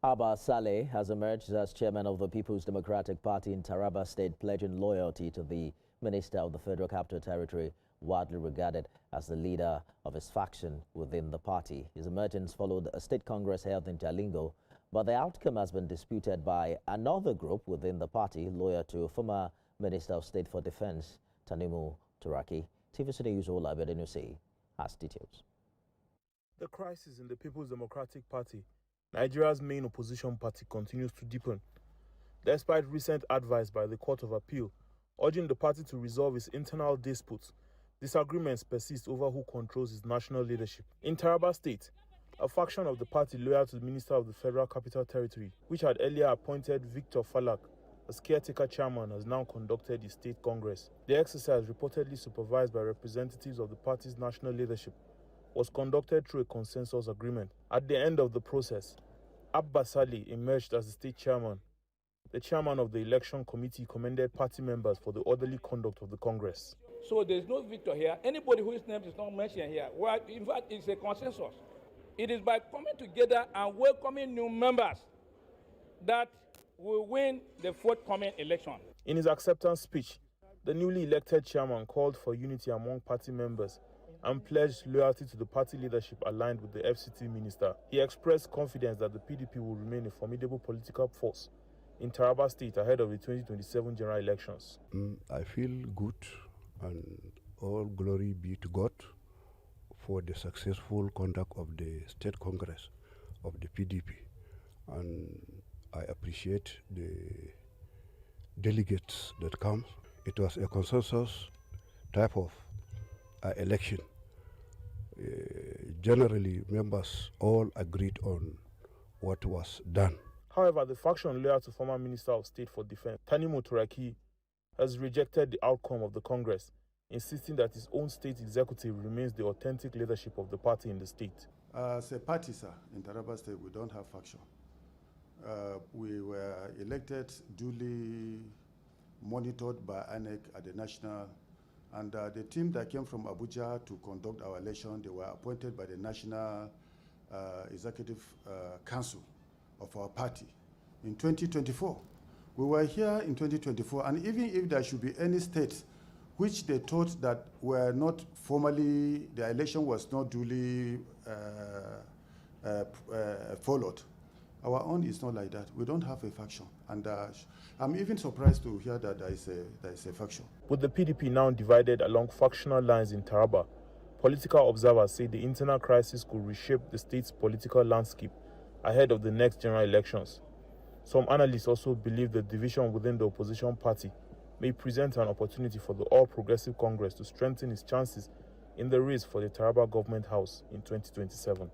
Abba Saleh has emerged as chairman of the People's Democratic Party in Taraba State, pledging loyalty to the Minister of the Federal Capital Territory, widely regarded as the leader of his faction within the party. His emergence followed a state congress held in Jalingo, but the outcome has been disputed by another group within the party, loyal to former Minister of State for Defense, Tanimu Turaki. TVC News On has details. The crisis in the People's Democratic Party, Nigeria's main opposition party, continues to deepen, despite recent advice by the Court of Appeal urging the party to resolve its internal disputes. Disagreements persist over who controls its national leadership. In Taraba State, a faction of the party loyal to the Minister of the Federal Capital Territory, which had earlier appointed Victor Falak as caretaker chairman, has now conducted its state congress. The exercise, reportedly supervised by representatives of the party's national leadership, was conducted through a consensus agreement. At the end of the process, Abba Saleh emerged as the state chairman. The chairman of the election committee commended party members for the orderly conduct of the Congress. So there's no victor here. Anybody whose name is not mentioned here, well, in fact, it's a consensus. It is by coming together and welcoming new members that we win the forthcoming election. In his acceptance speech, the newly elected chairman called for unity among party members and pledged loyalty to the party leadership aligned with the FCT minister. He expressed confidence that the PDP will remain a formidable political force in Taraba State ahead of the 2027 general elections. I feel good, and all glory be to God for the successful conduct of the State Congress of the PDP. And I appreciate the delegates that come. It was a consensus type of election. Generally, members all agreed on what was done. However, the faction loyal to former Minister of State for Defense, Tanimu Turaki, has rejected the outcome of the Congress, insisting that his own state executive remains the authentic leadership of the party in the state. As a party, sir, in Taraba State, we don't have faction. We were elected, duly monitored by ANEC at the national, and the team that came from Abuja to conduct our election, they were appointed by the National Executive Council of our party in 2024. We were here in 2024, and even if there should be any state which they thought that were not formally, the election was not duly followed, our own is not like that. We don't have a faction, and I'm even surprised to hear that there is a faction. With the PDP now divided along factional lines in Taraba, political observers say the internal crisis could reshape the state's political landscape ahead of the next general elections. Some analysts also believe the division within the opposition party may present an opportunity for the All Progressive Congress to strengthen its chances in the race for the Taraba government house in 2027.